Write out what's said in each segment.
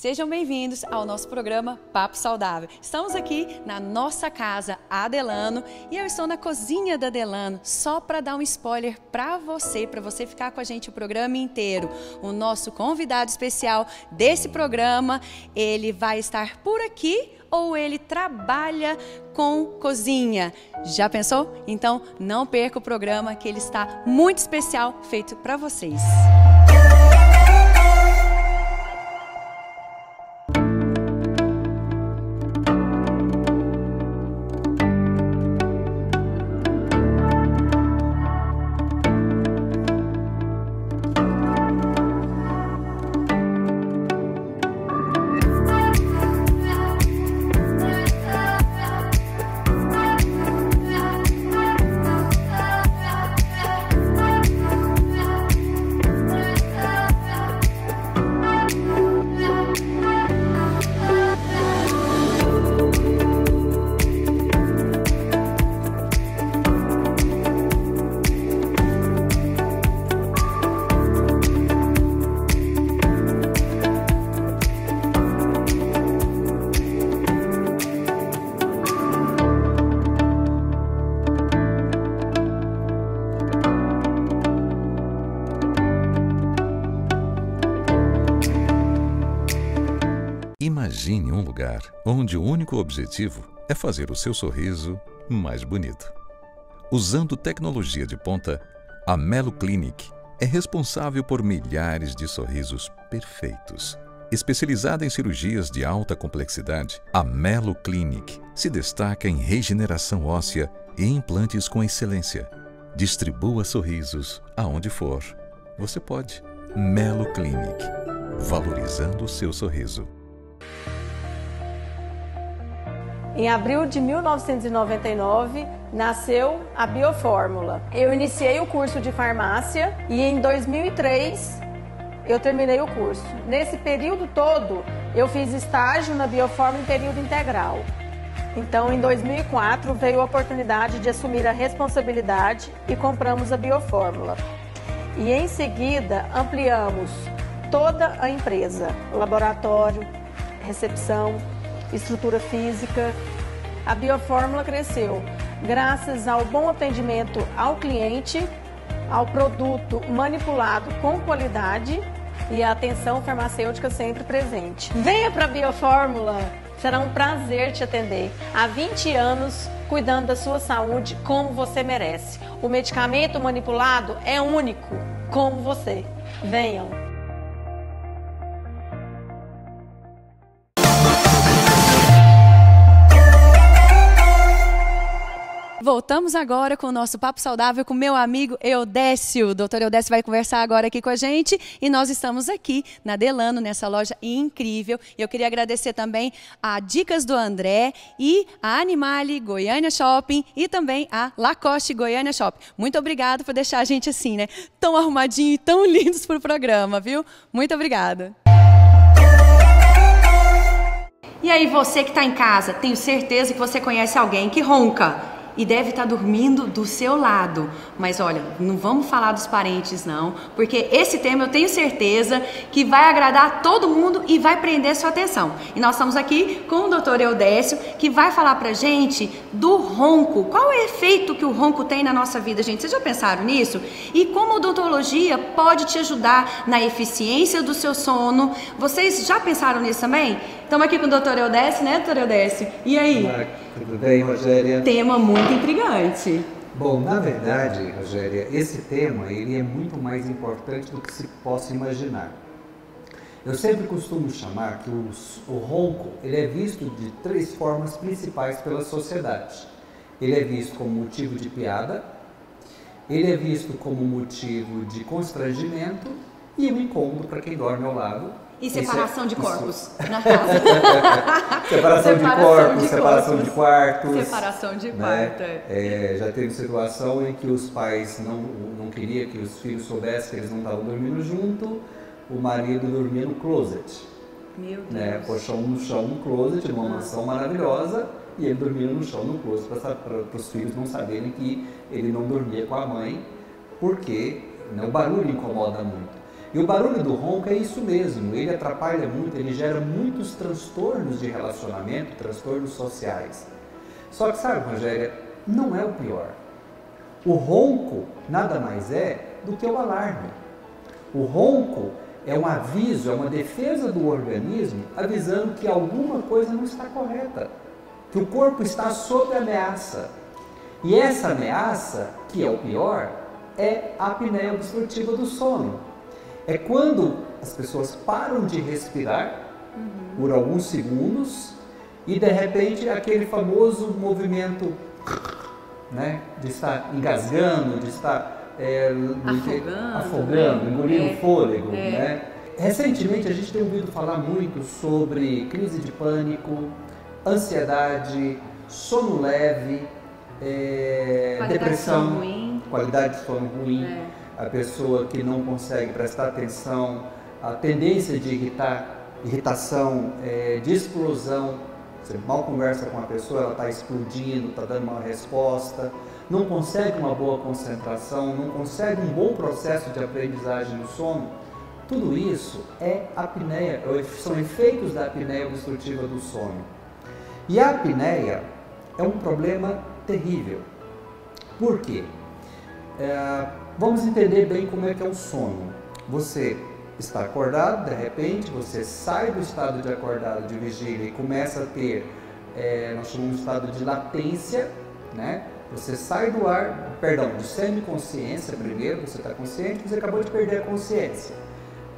Sejam bem-vindos ao nosso programa Papo Saudável. Estamos aqui na nossa casa, a Delano, e eu estou na cozinha da Delano, só para dar um spoiler para você ficar com a gente o programa inteiro. O nosso convidado especial desse programa, ele vai estar por aqui ou ele trabalha com cozinha. Já pensou? Então não perca o programa, que ele está muito especial, feito para vocês. Imagine um lugar onde o único objetivo é fazer o seu sorriso mais bonito. Usando tecnologia de ponta, a Melo Clinic é responsável por milhares de sorrisos perfeitos. Especializada em cirurgias de alta complexidade, a Melo Clinic se destaca em regeneração óssea e implantes com excelência. Distribua sorrisos aonde for. Você pode. Melo Clinic, valorizando o seu sorriso. Em abril de 1999, nasceu a Biofórmula. Eu iniciei o curso de farmácia e em 2003 eu terminei o curso. Nesse período todo, eu fiz estágio na Biofórmula em período integral. Então, em 2004, veio a oportunidade de assumir a responsabilidade e compramos a Biofórmula. E em seguida, ampliamos toda a empresa, laboratório, recepção, estrutura física. A Biofórmula cresceu graças ao bom atendimento ao cliente, ao produto manipulado com qualidade e a atenção farmacêutica sempre presente. Venha para a Biofórmula, será um prazer te atender. Há 20 anos cuidando da sua saúde como você merece. O medicamento manipulado é único, como você. Venham! Voltamos agora com o nosso Papo Saudável com meu amigo Eudécio. O doutor Eudécio vai conversar agora aqui com a gente e nós estamos aqui na Delano, nessa loja incrível. Eu queria agradecer também a Dicas do André e a Animale Goiânia Shopping e também a Lacoste Goiânia Shopping. Muito obrigada por deixar a gente assim, né? Tão arrumadinho e tão lindos para o programa, viu? Muito obrigada. E aí, você que está em casa, tenho certeza que você conhece alguém que ronca e deve estar dormindo do seu lado. Mas olha, não vamos falar dos parentes não, porque esse tema eu tenho certeza que vai agradar todo mundo e vai prender sua atenção. E nós estamos aqui com o Dr. Eudécio, que vai falar pra gente do ronco. Qual é o efeito que o ronco tem na nossa vida, gente? Vocês já pensaram nisso? E como a odontologia pode te ajudar na eficiência do seu sono? Vocês já pensaram nisso também? Estamos aqui com o Dr. Eudécio, né, Dr. Eudécio? E aí? Olá, tudo bem, Rogéria? Tema muito intrigante. Bom, na verdade, Rogéria, esse tema ele é muito mais importante do que se possa imaginar. Eu sempre costumo chamar que o ronco ele é visto de 3 formas principais pela sociedade. Ele é visto como motivo de piada, ele é visto como motivo de constrangimento e um incômodo para quem dorme ao lado. E separação de corpos na casa. separação de corpos, separação de quartos. Separação de quarto, já teve situação em que os pais não queriam que os filhos soubessem que eles não estavam dormindo junto, o marido dormia no closet. Meu Deus. Né? Colchão no chão no closet, numa mansão maravilhosa, e ele dormia no chão no closet para os filhos não saberem que ele não dormia com a mãe, porque o barulho incomoda muito. E o barulho do ronco é isso mesmo, ele atrapalha muito, ele gera muitos transtornos de relacionamento, transtornos sociais. Só que sabe, Rogéria, não é o pior. O ronco nada mais é do que o alarme. O ronco é um aviso, é uma defesa do organismo avisando que alguma coisa não está correta, que o corpo está sob ameaça. E essa ameaça, que é o pior, é a apneia obstrutiva do sono. É quando as pessoas param de respirar por alguns segundos e de repente aquele famoso movimento, né, de estar engasgando, de estar afogando, engolindo fôlego. Né? Recentemente a gente tem ouvido falar muito sobre crise de pânico, ansiedade, sono leve, depressão, qualidade de sono ruim, a pessoa que não consegue prestar atenção, a tendência de irritação, de explosão. Você mal conversa com a pessoa, ela está explodindo, está dando uma resposta, não consegue uma boa concentração, não consegue um bom processo de aprendizagem no sono. Tudo isso é apneia, são efeitos da apneia obstrutiva do sono. E a apneia é um problema terrível. Por quê? Vamos entender bem como é que é o sono. Você está acordado, de repente você sai do estado de acordado, de vigília, e começa a ter, nós chamamos de estado de latência, né? Você sai de semiconsciência primeiro, você está consciente, você acabou de perder a consciência.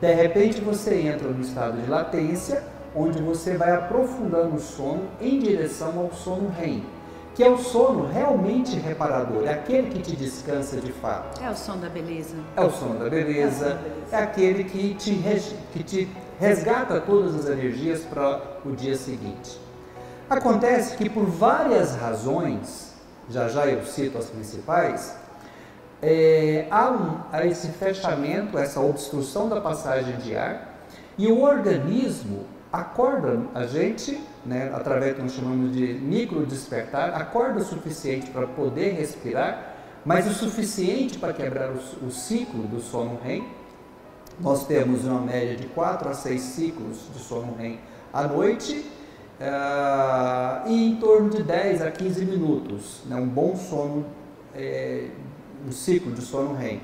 De repente você entra no estado de latência, onde você vai aprofundando o sono em direção ao sono REM, que é o sono realmente reparador, é aquele que te descansa de fato. É o sono da beleza. É o sono da beleza, é aquele que te resgata todas as energias para o dia seguinte. Acontece que por várias razões, já eu cito as principais, há esse fechamento, essa obstrução da passagem de ar, e o organismo acorda a gente, né, através do que nós chamamos de microdespertar, acorda o suficiente para poder respirar, mas o suficiente para quebrar o ciclo do sono REM. Nós temos uma média de 4 a 6 ciclos de sono REM à noite, e em torno de 10 a 15 minutos, né, um bom sono, um ciclo de sono REM,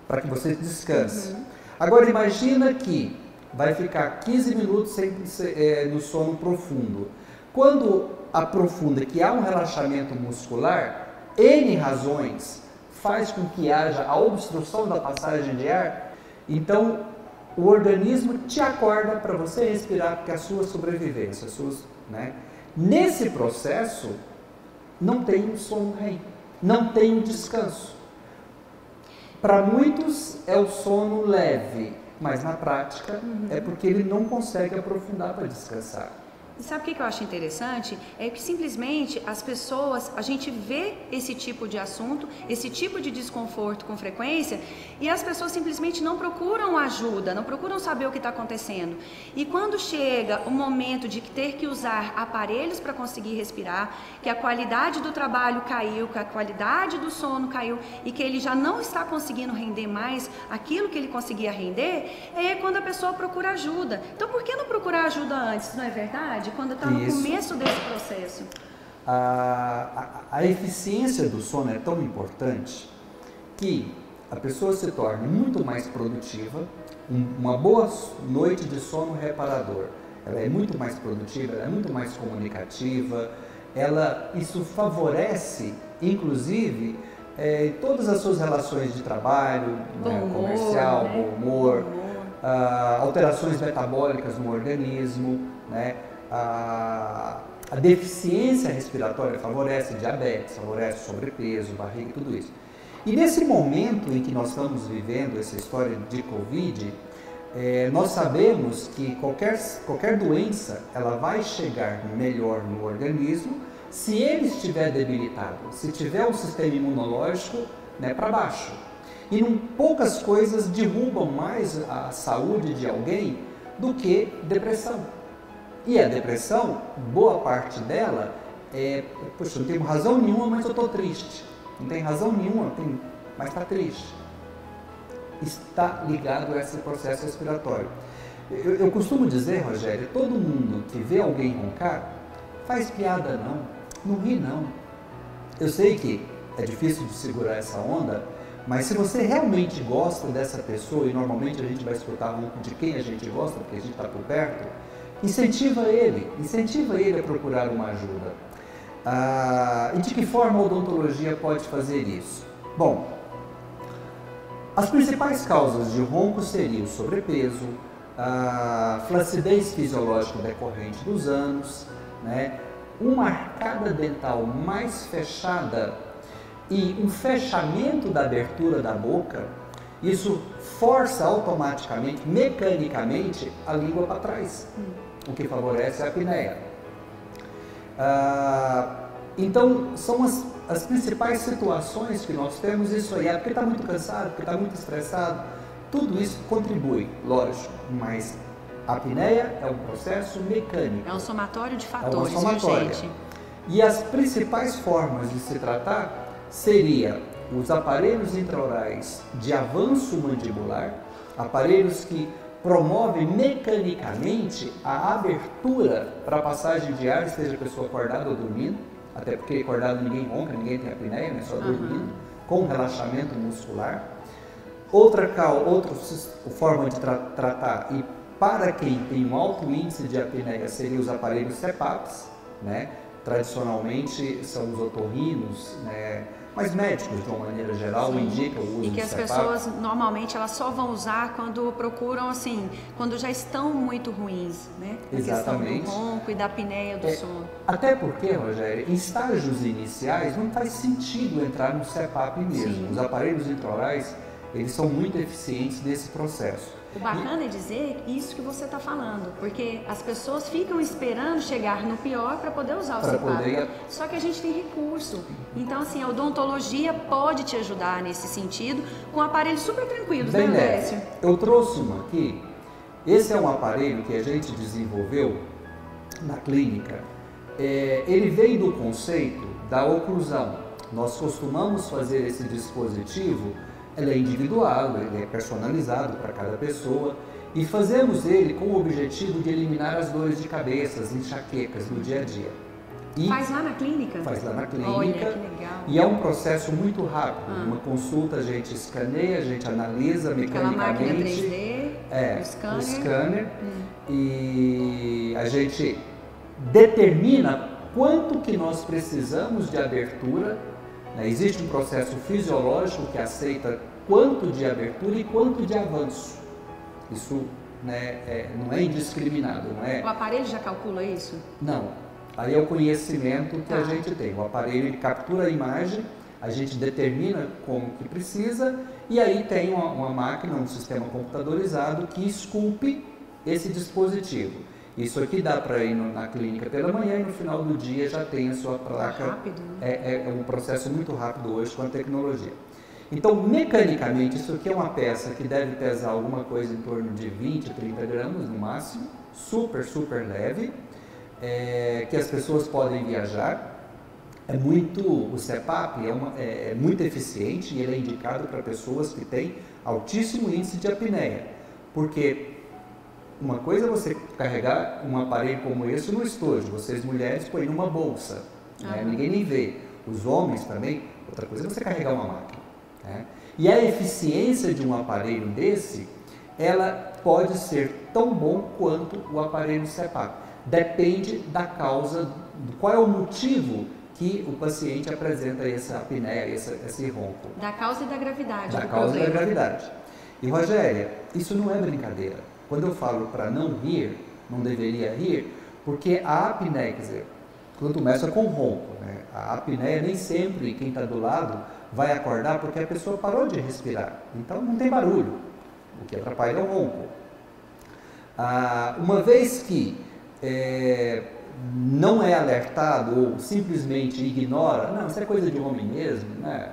para que você descanse. Agora imagina que vai ficar 15 minutos no sono profundo. Quando aprofunda, que há um relaxamento muscular, N razões faz com que haja a obstrução da passagem de ar, então o organismo te acorda para você respirar, porque a sua sobrevivência, né? Nesse processo, não tem um sono REM, não tem um descanso. Para muitos é o sono leve, mas na prática é porque ele não consegue aprofundar para descansar. E sabe o que eu acho interessante? É que simplesmente as pessoas, a gente vê esse tipo de assunto, esse tipo de desconforto com frequência, e as pessoas simplesmente não procuram ajuda, não procuram saber o que está acontecendo. E quando chega o momento de ter que usar aparelhos para conseguir respirar, que a qualidade do trabalho caiu, que a qualidade do sono caiu e que ele já não está conseguindo render mais aquilo que ele conseguia render, é quando a pessoa procura ajuda. Então por que não procurar ajuda antes, não é verdade? Quando está no começo desse processo. A eficiência do sono é tão importante que a pessoa se torna muito mais produtiva. Uma boa noite de sono reparador, ela é muito mais produtiva, ela é muito mais comunicativa, isso favorece, inclusive, todas as suas relações de trabalho, comercial, bom humor, alterações metabólicas no organismo, né? A deficiência respiratória favorece diabetes, favorece sobrepeso, barriga, tudo isso. E nesse momento em que nós estamos vivendo essa história de Covid, nós sabemos que qualquer doença ela vai chegar melhor no organismo se ele estiver debilitado, se tiver um sistema imunológico, né, para baixo. E poucas coisas derrubam mais a saúde de alguém do que depressão. E a depressão, boa parte dela poxa, não tenho razão nenhuma, mas eu estou triste. Não tem razão nenhuma, mas está triste. está ligado a esse processo respiratório. Eu costumo dizer, Rogério, todo mundo que vê alguém roncar, faz piada não ri não. Eu sei que é difícil de segurar essa onda, mas se você realmente gosta dessa pessoa, e normalmente a gente vai escutar ronco de quem a gente gosta, porque a gente está por perto, incentiva ele a procurar uma ajuda. E de que forma a odontologia pode fazer isso? Bom, as principais causas de ronco seriam o sobrepeso, a flacidez fisiológica decorrente dos anos, né? Uma arcada dental mais fechada e um fechamento da abertura da boca, isso força automaticamente, mecanicamente, a língua para trás, o que favorece a apneia. Então, são as principais situações que nós temos isso aí. É porque está muito cansado, porque está muito estressado. Tudo isso contribui, lógico, mas a apneia é um processo mecânico. É um somatório de fatores, viu, gente? E as principais formas de se tratar seria os aparelhos intraorais de avanço mandibular, aparelhos que promovem mecanicamente a abertura para a passagem de ar, seja a pessoa acordada ou dormindo, até porque acordado ninguém ronca, ninguém tem apneia, né? Só dormindo, com relaxamento muscular. Outra forma de tratar, e para quem tem um alto índice de apneia, seriam os aparelhos CPAPs, né? Tradicionalmente são os otorrinos, né? Mas médicos, de uma maneira geral, indicam o uso e que as pessoas, normalmente, elas só vão usar quando procuram, assim, quando já estão muito ruins, né? Exatamente. A questão do ronco e da apneia do sono. Até porque, Rogério, em estágios iniciais, não faz sentido entrar no CPAP mesmo. Sim. Os aparelhos intraorais, eles são muito eficientes nesse processo. O bacana é dizer isso que você está falando, porque as pessoas ficam esperando chegar no pior para poder usar o CPAP. Só que a gente tem recurso. Então, assim, a odontologia pode te ajudar nesse sentido, com aparelhos super tranquilos, né, Décio? Eu trouxe uma aqui. Esse é um aparelho que a gente desenvolveu na clínica. Ele veio do conceito da oclusão. Nós costumamos fazer esse dispositivo. Ele é individual, ele é personalizado para cada pessoa e fazemos ele com o objetivo de eliminar as dores de cabeça, as enxaquecas do dia a dia. E faz lá na clínica? Faz lá na clínica. Olha, que legal. E é um processo muito rápido. Uma consulta a gente escaneia, a gente analisa mecanicamente. Aquela máquina 3D, o scanner. E a gente determina quanto que nós precisamos de abertura. Existe um processo fisiológico que aceita quanto de abertura e quanto de avanço. Isso, né, não é indiscriminado, não é? O aparelho já calcula isso? Não. Aí é o conhecimento que a gente tem. O aparelho ele captura a imagem, a gente determina como que precisa e aí tem uma máquina, um sistema computadorizado que esculpe esse dispositivo. Isso aqui dá para ir na clínica pela manhã e no final do dia já tem a sua placa. Rápido, né? É um processo muito rápido hoje com a tecnologia. Então, mecanicamente, isso aqui é uma peça que deve pesar alguma coisa em torno de 20, 30 gramas no máximo, super, super leve, que as pessoas podem viajar. O CPAP é muito eficiente e ele é indicado para pessoas que têm altíssimo índice de apneia, porque uma coisa é você carregar um aparelho como esse no estojo, vocês mulheres põem numa bolsa, né? Ninguém nem vê. Os homens também, outra coisa é você carregar uma máquina. Né? E a eficiência de um aparelho desse, ela pode ser tão bom quanto o aparelho CPAP. Depende da causa, qual é o motivo que o paciente apresenta essa apneia, esse ronco. Da causa e da gravidade. Da causa e da gravidade. E Rogéria, isso não é brincadeira. Quando eu falo para não rir, não deveria rir, porque a apneia, quer dizer, quando começa com ronco, né? A apneia nem sempre quem está do lado vai acordar porque a pessoa parou de respirar. Então não tem barulho, o que atrapalha é o ronco. Uma vez que não é alertado ou simplesmente ignora, não, isso é coisa de homem mesmo, né?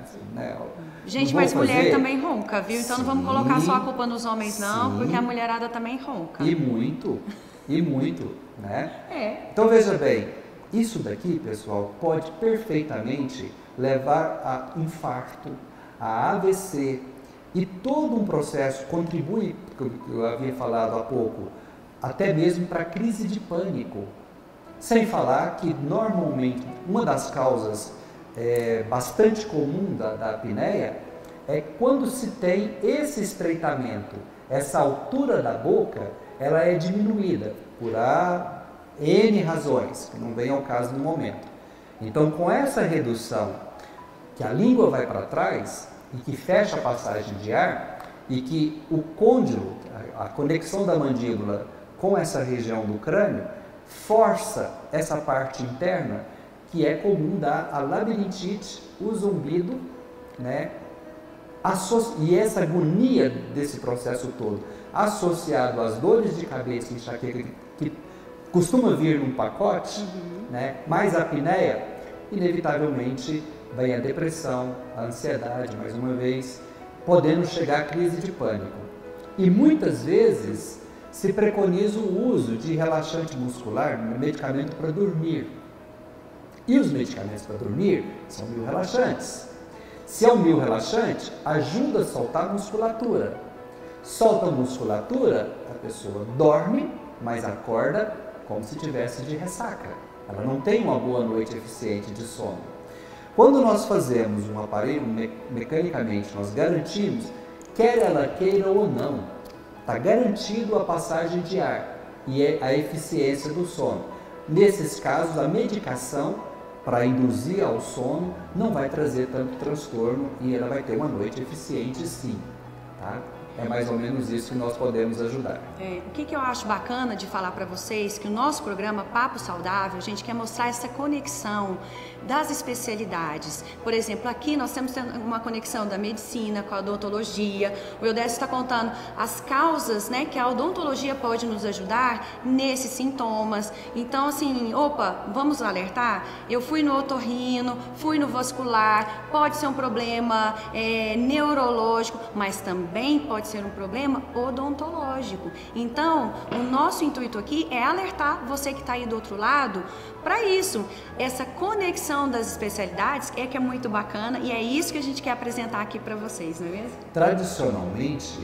Gente, mas mulher também ronca, viu? Então não vamos colocar só a culpa nos homens, não, porque a mulherada também ronca. E muito, né? Então veja bem, isso daqui, pessoal, pode perfeitamente levar a infarto, a AVC, E todo um processo contribui, que eu havia falado há pouco, até mesmo para a crise de pânico. Sem falar que, normalmente, uma das causas bastante comum da apneia é quando se tem esse estreitamento, essa altura da boca, ela é diminuída por N razões, que não vem ao caso no momento. Então, com essa redução, que a língua vai para trás e que fecha a passagem de ar e que o côndilo, a conexão da mandíbula com essa região do crânio, força essa parte interna que é comum dar a labirintite, o zumbido, né? E essa agonia desse processo todo, associado às dores de cabeça e enxaqueca que costuma vir num pacote, né? Mais a apneia, inevitavelmente vem a depressão, a ansiedade, mais uma vez, podendo chegar à crise de pânico. E muitas vezes se preconiza o uso de relaxante muscular, medicamento para dormir. E os medicamentos para dormir são miorrelaxantes. Se é um miorrelaxante, ajuda a soltar a musculatura. Solta a musculatura, a pessoa dorme, mas acorda como se tivesse de ressaca. Ela não tem uma boa noite eficiente de sono. Quando nós fazemos um aparelho, mecanicamente, nós garantimos, quer ela queira ou não, está garantido a passagem de ar e a eficiência do sono. Nesses casos, a medicação para induzir ao sono não vai trazer tanto transtorno e ela vai ter uma noite eficiente sim, tá? É mais ou menos isso que nós podemos ajudar. O que eu acho bacana de falar para vocês, que o nosso programa Papo Saudável, a gente quer mostrar essa conexão das especialidades. Por exemplo, aqui nós temos uma conexão da medicina com a odontologia. O Eudécio está contando as causas, né, que a odontologia pode nos ajudar nesses sintomas. Então, assim, vamos alertar? Eu fui no otorrino, fui no vascular, pode ser um problema neurológico, mas também pode ser um problema odontológico. Então, o nosso intuito aqui é alertar você que está aí do outro lado para isso. Essa conexão das especialidades que é muito bacana e é isso que a gente quer apresentar aqui para vocês, não é mesmo? Tradicionalmente,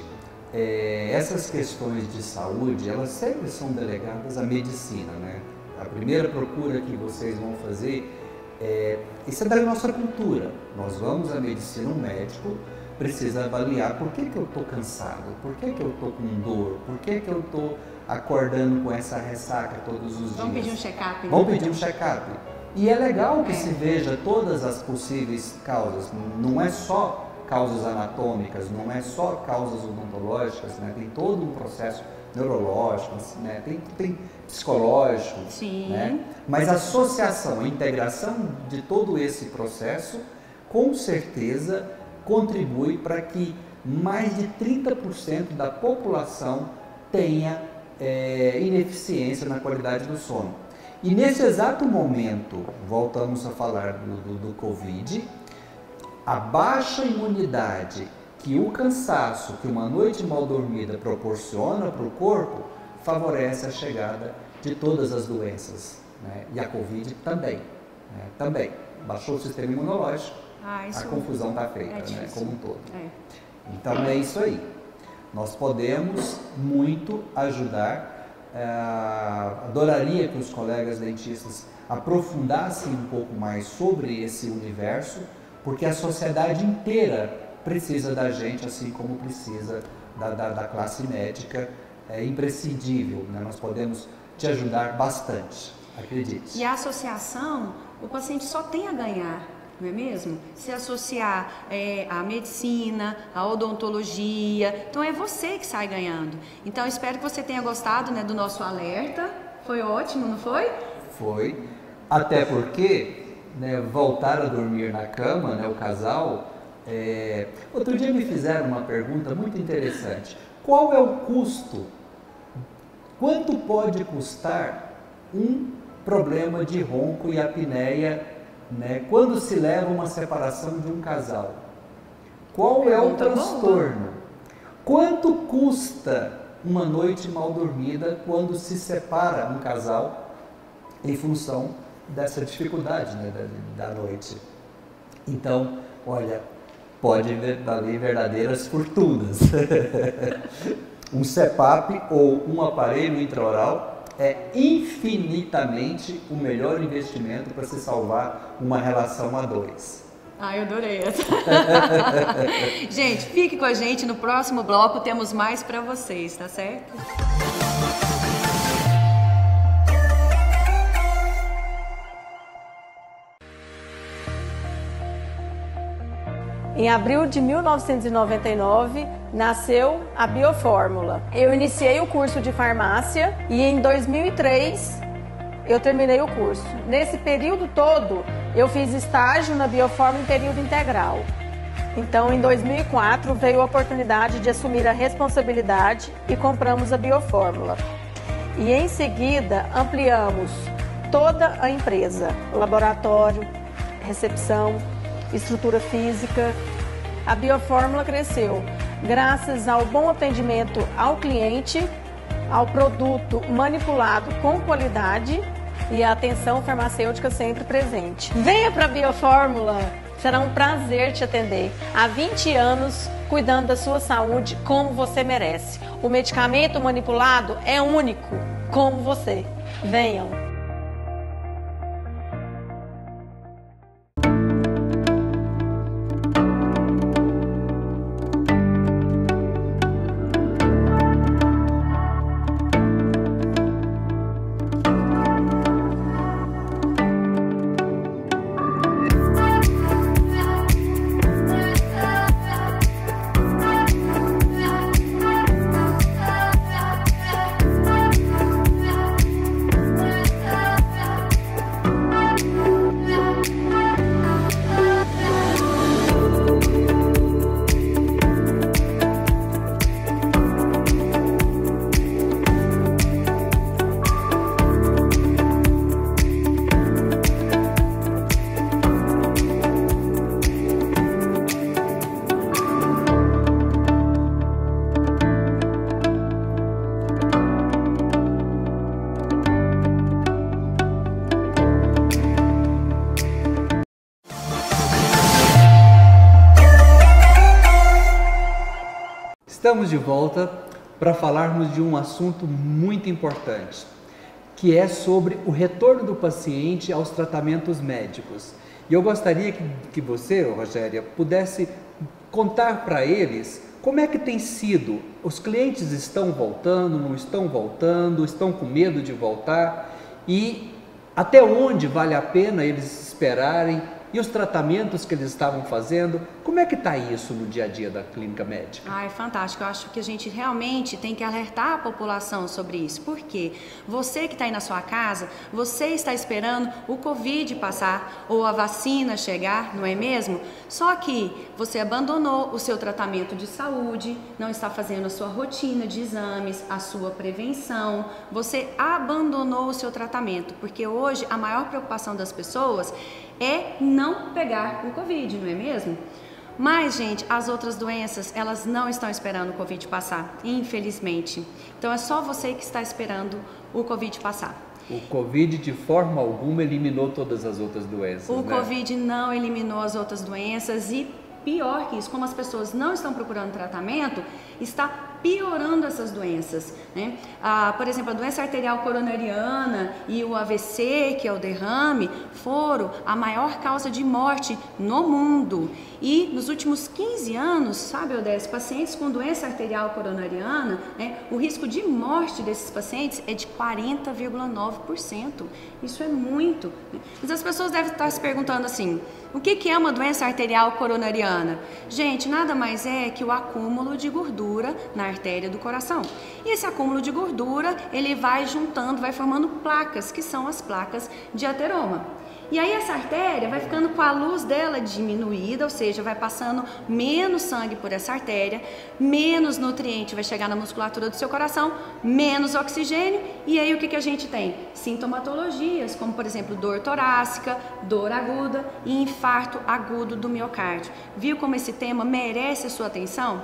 essas questões de saúde, elas sempre são delegadas à medicina, né? A primeira procura que vocês vão fazer isso é da nossa cultura. Nós vamos à medicina, um médico precisa avaliar por que eu estou cansado, por que eu estou com dor, por que eu estou acordando com essa ressaca todos os dias. Vamos pedir um check-up. Vamos pedir um check-up. E é legal que se veja todas as possíveis causas, não é só causas anatômicas, não é só causas odontológicas, né? Tem todo um processo neurológico, né? Tem psicológico, sim, né? Mas a associação, a integração de todo esse processo, com certeza contribui para que mais de 30% da população tenha ineficiência na qualidade do sono. E nesse exato momento, voltamos a falar do Covid, a baixa imunidade que o cansaço, que uma noite mal dormida proporciona para o corpo, favorece a chegada de todas as doenças, né? E a Covid também, né? Também. Baixou o sistema imunológico, a confusão está feita, né? Como um todo. Então é isso aí. Nós podemos muito ajudar. Adoraria que os colegas dentistas aprofundassem um pouco mais sobre esse universo, porque a sociedade inteira precisa da gente, assim como precisa da classe médica, é imprescindível, né? Nós podemos te ajudar bastante, acredite. E a associação, o paciente só tem a ganhar, não é mesmo? Se associar à medicina, à odontologia, então é você que sai ganhando. Então eu espero que você tenha gostado, né, do nosso alerta, foi ótimo, não foi? Foi, até porque, né, voltar a dormir na cama, né, o casal, outro dia me fizeram uma pergunta muito interessante, qual é o custo, quanto pode custar um problema de ronco e apneia, né, quando se leva uma separação de um casal? Qual é o transtorno? Quanto custa uma noite mal dormida quando se separa um casal em função dessa dificuldade, né, da noite? Então, olha, pode valer verdadeiras fortunas. Um CPAP ou um aparelho intraoral é infinitamente o melhor investimento para se salvar uma relação a dois. Eu adorei essa. Gente, fique com a gente, no próximo bloco temos mais para vocês, tá certo? Em abril de 1999, nasceu a Biofórmula. Eu iniciei o curso de farmácia e em 2003 eu terminei o curso. Nesse período todo, eu fiz estágio na Biofórmula em período integral. Então, em 2004, veio a oportunidade de assumir a responsabilidade e compramos a Biofórmula. E em seguida, ampliamos toda a empresa, laboratório, recepção, estrutura física. A Biofórmula cresceu graças ao bom atendimento ao cliente, ao produto manipulado com qualidade e a atenção farmacêutica sempre presente. Venha para a Biofórmula, será um prazer te atender. Há 20 anos cuidando da sua saúde como você merece. O medicamento manipulado é único, como você. Venham! Estamos de volta para falarmos de um assunto muito importante, que é sobre o retorno do paciente aos tratamentos médicos. E eu gostaria que você, Rogéria, pudesse contar para eles como é que tem sido. Os clientes estão voltando, não estão voltando, estão com medo de voltar e até onde vale a pena eles esperarem e os tratamentos que eles estavam fazendo. Como é que está isso no dia a dia da clínica médica? É fantástico. Eu acho que a gente realmente tem que alertar a população sobre isso. Porque você que está aí na sua casa, você está esperando o Covid passar ou a vacina chegar, não é mesmo? Só que você abandonou o seu tratamento de saúde, não está fazendo a sua rotina de exames, a sua prevenção. Você abandonou o seu tratamento, porque hoje a maior preocupação das pessoas é não pegar o Covid, não é mesmo? Mas, gente, as outras doenças, elas não estão esperando o Covid passar, infelizmente. Então é só você que está esperando o Covid passar. O Covid de forma alguma eliminou todas as outras doenças, O né? Covid não eliminou as outras doenças e pior que isso, como as pessoas não estão procurando tratamento, está piorando essas doenças, né? Por exemplo, a doença arterial coronariana e o AVC, que é o derrame, foram a maior causa de morte no mundo. E nos últimos 15 anos, sabe, Odécio, pacientes com doença arterial coronariana, né, o risco de morte desses pacientes é de 40,9%. Isso é muito. Mas as pessoas devem estar se perguntando assim, o que é uma doença arterial coronariana? Gente, nada mais é que o acúmulo de gordura na artéria do coração. E esse acúmulo de gordura, ele vai juntando, vai formando placas, que são as placas de ateroma. E aí essa artéria vai ficando com a luz dela diminuída, ou seja, vai passando menos sangue por essa artéria, menos nutriente vai chegar na musculatura do seu coração, menos oxigênio, e aí o que a gente tem? Sintomatologias, como por exemplo dor torácica, dor aguda e infarto agudo do miocárdio. Viu como esse tema merece a sua atenção?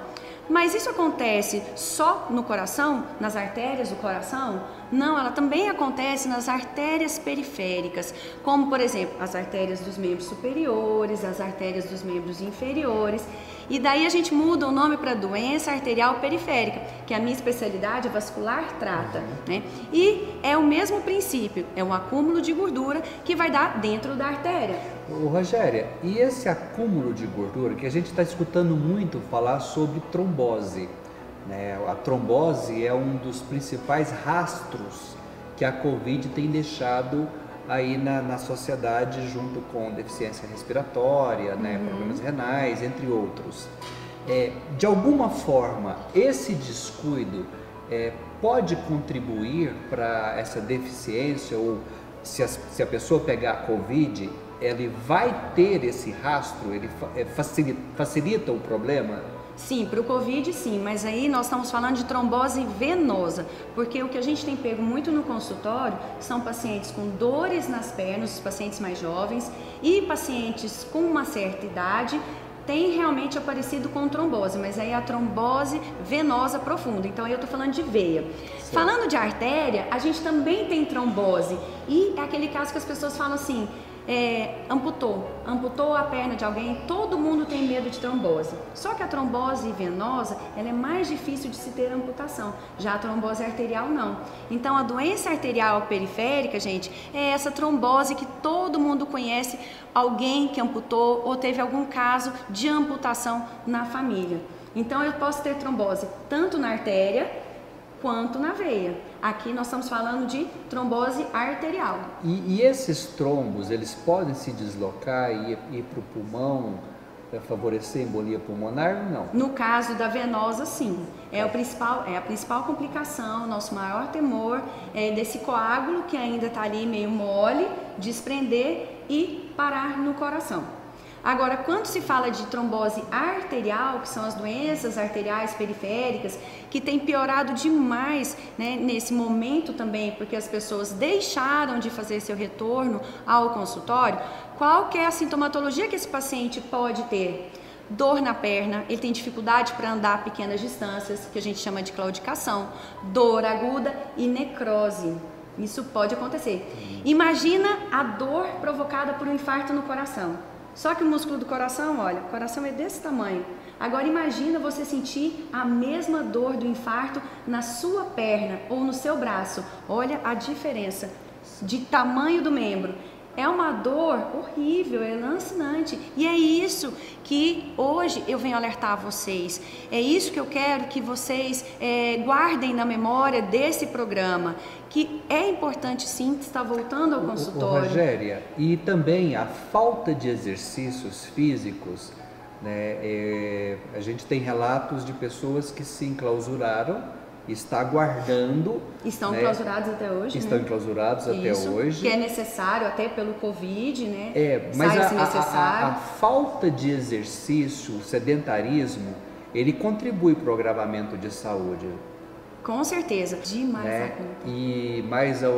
Mas isso acontece só no coração, nas artérias do coração? Não, ela também acontece nas artérias periféricas, como por exemplo as artérias dos membros superiores, as artérias dos membros inferiores. E daí a gente muda o nome para doença arterial periférica, que a minha especialidade é vascular trata, né? E é o mesmo princípio, é um acúmulo de gordura que vai dar dentro da artéria. Ô, Rogéria, e esse acúmulo de gordura, que a gente está escutando muito falar sobre trombose, né? A trombose é um dos principais rastros que a Covid tem deixado aí na sociedade, junto com deficiência respiratória, né, problemas renais, entre outros. De alguma forma, esse descuido pode contribuir para essa deficiência, ou se a pessoa pegar a Covid, ele vai ter esse rastro, ele facilita o problema? Sim, para o Covid sim, mas aí nós estamos falando de trombose venosa, porque o que a gente tem pego muito no consultório são pacientes com dores nas pernas, os pacientes mais jovens, e pacientes com uma certa idade têm realmente aparecido com trombose, mas aí a trombose venosa profunda, então aí eu estou falando de veia. Certo. Falando de artéria, a gente também tem trombose, e é aquele caso que as pessoas falam assim, amputou a perna de alguém, todo mundo tem medo de trombose. Só que a trombose venosa, ela é mais difícil de se ter amputação, já a trombose arterial não. Então a doença arterial periférica, gente, é essa trombose que todo mundo conhece, alguém que amputou ou teve algum caso de amputação na família. Então eu posso ter trombose tanto na artéria quanto na veia. Aqui nós estamos falando de trombose arterial. E esses trombos, eles podem se deslocar e ir para o pulmão para favorecer a embolia pulmonar ou não? No caso da venosa, sim. É a principal complicação, nosso maior temor é desse coágulo que ainda está ali meio mole, desprender e parar no coração. Agora, quando se fala de trombose arterial, que são as doenças arteriais periféricas, que tem piorado demais, né, nesse momento também, porque as pessoas deixaram de fazer seu retorno ao consultório, qual que é a sintomatologia que esse paciente pode ter? Dor na perna, ele tem dificuldade para andar pequenas distâncias, que a gente chama de claudicação, dor aguda e necrose. Isso pode acontecer. Imagina a dor provocada por um infarto no coração. Só que o músculo do coração, olha, o coração é desse tamanho. Agora imagina você sentir a mesma dor do infarto na sua perna ou no seu braço. Olha a diferença de tamanho do membro. É uma dor horrível, é lancinante. E é isso que hoje eu venho alertar vocês. É isso que eu quero que vocês guardem na memória desse programa. Que é importante sim estar voltando ao consultório. Rogéria, e também a falta de exercícios físicos, né? A gente tem relatos de pessoas que se enclausuraram, está aguardando. Estão enclausurados até hoje, Estão né? enclausurados até hoje. Que é necessário até pelo Covid, né? Mas a falta de exercício, o sedentarismo, ele contribui para o agravamento de saúde. Com certeza, demais, né? E mais a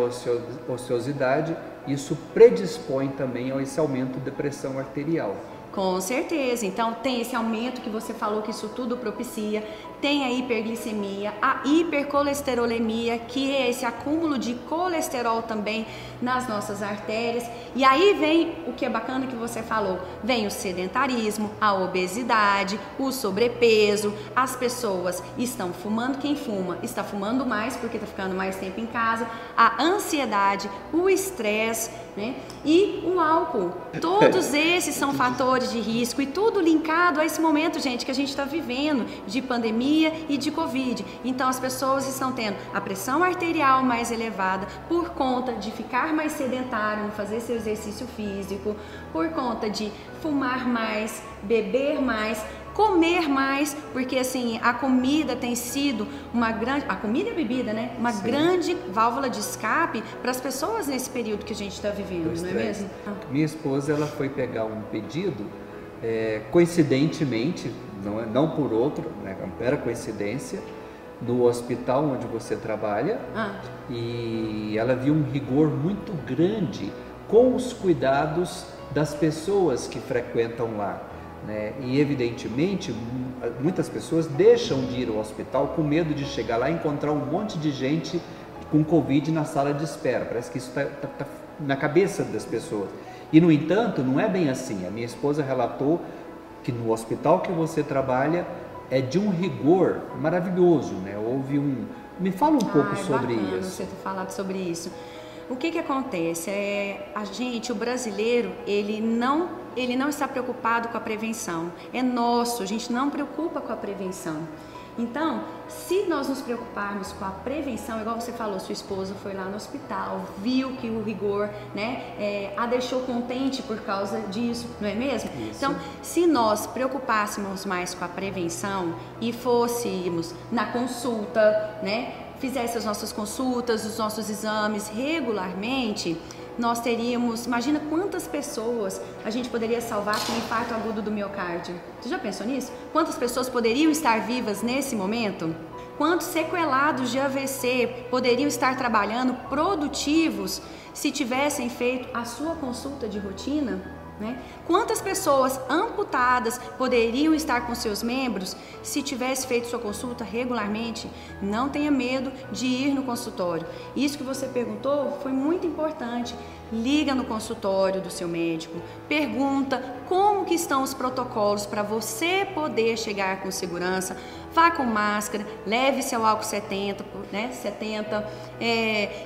ociosidade, isso predispõe também a esse aumento de pressão arterial. Com certeza, então tem esse aumento que você falou que isso tudo propicia, tem a hiperglicemia, a hipercolesterolemia, que é esse acúmulo de colesterol também nas nossas artérias, e aí vem o que é bacana que você falou, vem o sedentarismo, a obesidade, o sobrepeso, as pessoas estão fumando, quem fuma está fumando mais porque está ficando mais tempo em casa, a ansiedade, o estresse, né? E o álcool, todos esses são fatores de risco e tudo linkado a esse momento, gente, que a gente está vivendo de pandemia e de Covid. Então as pessoas estão tendo a pressão arterial mais elevada por conta de ficar mais sedentário, não fazer seu exercício físico, por conta de fumar mais, beber mais, comer mais, porque assim, a comida tem sido uma grande, a comida e a bebida, né? Uma Sim. grande válvula de escape para as pessoas nesse período que a gente está vivendo, não é mesmo? Minha esposa, ela foi pegar um pedido, coincidentemente, não por outro, né? Era coincidência, no hospital onde você trabalha, e ela viu um rigor muito grande com os cuidados das pessoas que frequentam lá. Né? E evidentemente muitas pessoas deixam de ir ao hospital com medo de chegar lá e encontrar um monte de gente com Covid na sala de espera. Parece que isso está na cabeça das pessoas. E no entanto, não é bem assim. A minha esposa relatou que no hospital que você trabalha é de um rigor maravilhoso, né? Houve um... Me fala um pouco sobre bacana isso. Você ter falado sobre isso. O que acontece? O brasileiro, ele não está preocupado com a prevenção. É nosso, a gente não preocupa com a prevenção. Então, se nós nos preocuparmos com a prevenção, igual você falou, sua esposa foi lá no hospital, viu que o rigor, né, a deixou contente por causa disso, não é mesmo? Isso. Então, se nós preocupássemos mais com a prevenção e fôssemos na consulta, né, fizesse as nossas consultas, os nossos exames regularmente, nós teríamos, imagina quantas pessoas a gente poderia salvar com um infarto agudo do miocárdio. Você já pensou nisso? Quantas pessoas poderiam estar vivas nesse momento? Quantos sequelados de AVC poderiam estar trabalhando produtivos se tivessem feito a sua consulta de rotina? Né? Quantas pessoas amputadas poderiam estar com seus membros se tivesse feito sua consulta regularmente? Não tenha medo de ir no consultório. Isso que você perguntou foi muito importante. Liga no consultório do seu médico, pergunta como que estão os protocolos para você poder chegar com segurança. Vá com máscara, leve-se ao álcool 70, né? 70.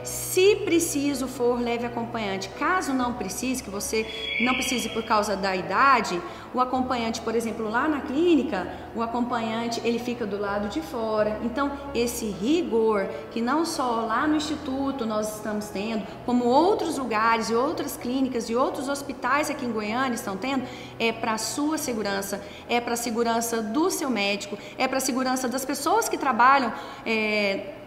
Se preciso for, leve acompanhante. Caso não precise, que você não precise por causa da idade, o acompanhante, por exemplo, lá na clínica, o acompanhante ele fica do lado de fora. Então, esse rigor que não só lá no Instituto nós estamos tendo, como outros lugares e outras clínicas e outros hospitais aqui em Goiânia estão tendo, é para a sua segurança, é para a segurança do seu médico, é para a segurança das pessoas que trabalham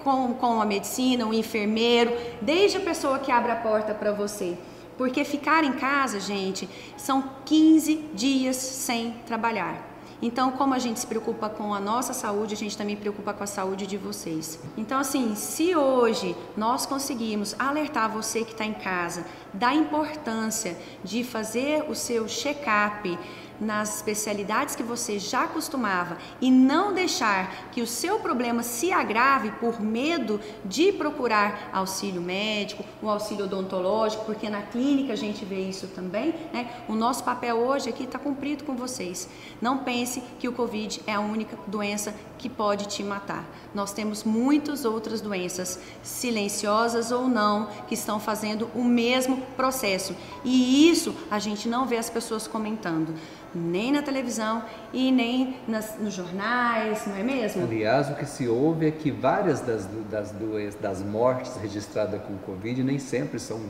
com a medicina, o enfermeiro, desde a pessoa que abre a porta para você. Porque ficar em casa, gente, são 15 dias sem trabalhar. Então, como a gente se preocupa com a nossa saúde, a gente também se preocupa com a saúde de vocês. Então, assim, se hoje nós conseguirmos alertar você que está em casa da importância de fazer o seu check-up nas especialidades que você já costumava e não deixar que o seu problema se agrave por medo de procurar auxílio médico, o auxílio odontológico, porque na clínica a gente vê isso também, né? O nosso papel hoje aqui está cumprido com vocês. Não pense que o Covid é a única doença que pode te matar. Nós temos muitas outras doenças, silenciosas ou não, que estão fazendo o mesmo processo. E isso a gente não vê as pessoas comentando, nem na televisão e nem nos jornais, não é mesmo? Aliás, o que se ouve é que várias das mortes registradas com Covid nem sempre são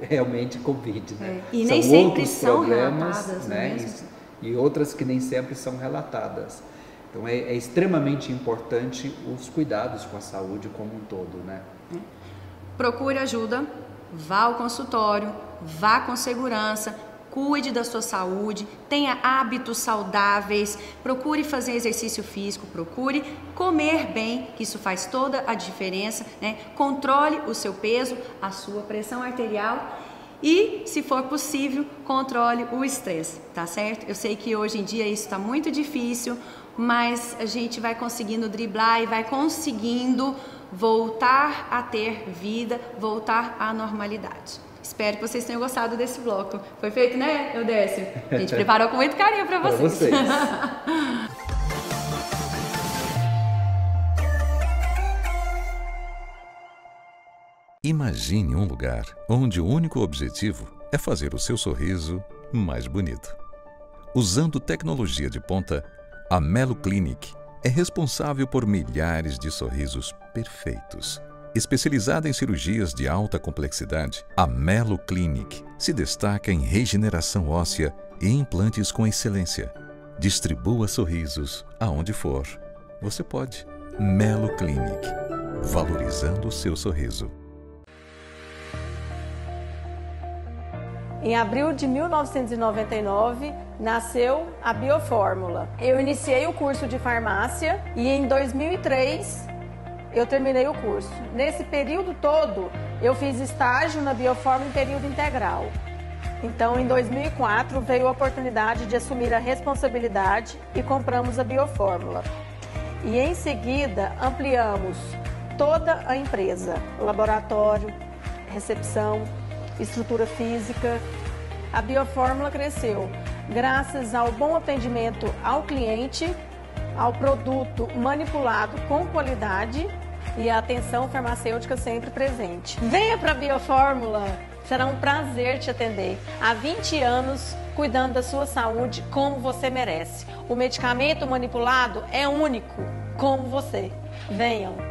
realmente Covid, né? E são nem sempre outros são problemas, relatadas, né? Não é mesmo? E outras que nem sempre são relatadas. Então é extremamente importante os cuidados com a saúde como um todo, né? Procure ajuda, vá ao consultório, vá com segurança, cuide da sua saúde, tenha hábitos saudáveis, procure fazer exercício físico, procure comer bem, que isso faz toda a diferença, né? Controle o seu peso, a sua pressão arterial e, se for possível, controle o estresse, tá certo? Eu sei que hoje em dia isso está muito difícil, mas a gente vai conseguindo driblar e vai conseguindo voltar a ter vida, voltar à normalidade. Espero que vocês tenham gostado desse bloco. Foi feito, né, Eudécio? A gente preparou com muito carinho para vocês. Imagine um lugar onde o único objetivo é fazer o seu sorriso mais bonito. Usando tecnologia de ponta, a Melo Clinic é responsável por milhares de sorrisos perfeitos. Especializada em cirurgias de alta complexidade, a Melo Clinic se destaca em regeneração óssea e implantes com excelência. Distribua sorrisos aonde for. Você pode. Melo Clinic, valorizando o seu sorriso. Em abril de 1999, nasceu a Biofórmula. Eu iniciei o curso de farmácia e em 2003 eu terminei o curso. Nesse período todo, eu fiz estágio na Biofórmula em período integral. Então, em 2004, veio a oportunidade de assumir a responsabilidade e compramos a Biofórmula. E em seguida, ampliamos toda a empresa, laboratório, recepção, estrutura física. A Biofórmula cresceu graças ao bom atendimento ao cliente, ao produto manipulado com qualidade e a atenção farmacêutica sempre presente. Venha para a Biofórmula, será um prazer te atender. Há 20 anos cuidando da sua saúde como você merece. O medicamento manipulado é único, como você. Venham!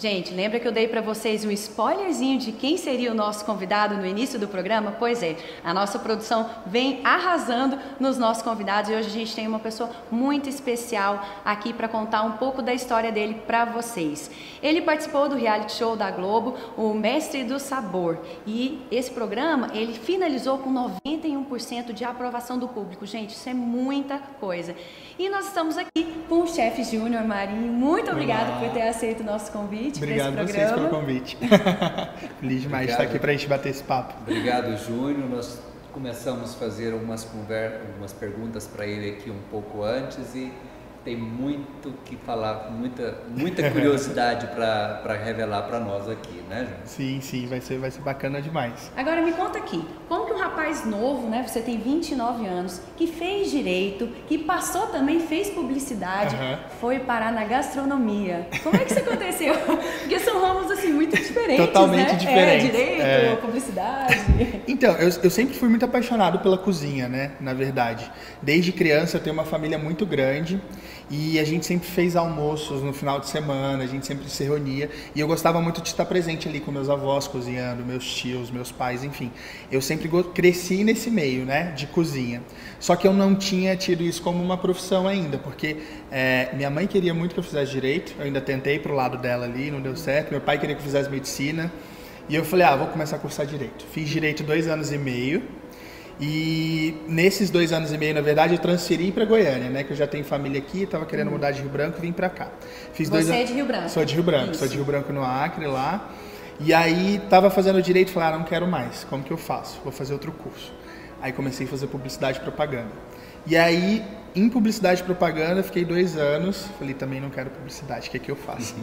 Gente, lembra que eu dei para vocês um spoilerzinho de quem seria o nosso convidado no início do programa? Pois é, a nossa produção vem arrasando nos nossos convidados e hoje a gente tem uma pessoa muito especial aqui para contar um pouco da história dele para vocês. Ele participou do reality show da Globo, o Mestre do Sabor, e esse programa ele finalizou com 91% de aprovação do público. Gente, isso é muita coisa. E nós estamos aqui com o chefe Júnior Marinho. Muito obrigada por ter aceito o nosso convite. Obrigado a vocês pelo convite. Feliz demais de estar aqui para a gente bater esse papo. Obrigado, Júnior. Nós começamos a fazer algumas perguntas para ele aqui um pouco antes e tem muito que falar, muita curiosidade para revelar para nós aqui, né, Júnior? Sim, vai ser bacana demais. Agora me conta aqui, como que um rapaz novo, né, você tem 29 anos, que fez direito, que passou também, fez publicidade, foi parar na gastronomia? Como é que isso aconteceu? Porque são ramos assim muito diferentes, totalmente diferentes. Direito, publicidade. Então, eu sempre fui muito apaixonado pela cozinha, né, na verdade. Desde criança eu tenho uma família muito grande e a gente sempre fez almoços no final de semana, a gente sempre se reunia e eu gostava muito de estar presente ali com meus avós cozinhando, meus tios, meus pais, enfim. Eu sempre cresci nesse meio, né, de cozinha. Só que eu não tinha tido isso como uma profissão ainda, porque minha mãe queria muito que eu fizesse direito, eu ainda tentei pro lado dela ali, não deu certo. Meu pai queria que eu fizesse medicina e eu falei, vou começar a cursar direito. Fiz direito 2 anos e meio. E nesses 2 anos e meio, na verdade, eu transferi para Goiânia, né? Que eu já tenho família aqui, estava querendo mudar de Rio Branco e vim para cá. Você é de Rio Branco? Sou de Rio Branco, sou de Rio Branco no Acre, lá. E aí, estava fazendo direito e falei, não quero mais, como que eu faço? Vou fazer outro curso. Aí comecei a fazer publicidade e propaganda. E aí, em publicidade e propaganda, fiquei 2 anos, falei, também não quero publicidade, o que é que eu faço?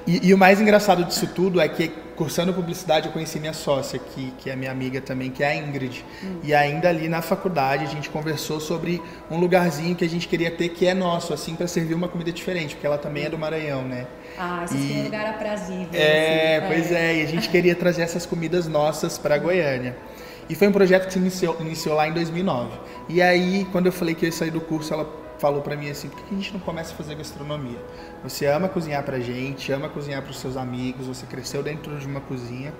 E o mais engraçado disso tudo é que, cursando publicidade, eu conheci minha sócia, que é minha amiga também, que é a Ingrid. E ainda ali na faculdade, a gente conversou sobre um lugarzinho que a gente queria ter, que é nosso, assim, para servir uma comida diferente, porque ela também é do Maranhão, né? Vocês têm um lugar aprazível. Pois é, e a gente queria trazer essas comidas nossas para Goiânia. E foi um projeto que se iniciou lá em 2009. E aí, quando eu falei que eu ia sair do curso, ela falou pra mim assim, por que a gente não começa a fazer gastronomia? Você ama cozinhar pra gente, ama cozinhar pros seus amigos, você cresceu dentro de uma cozinha,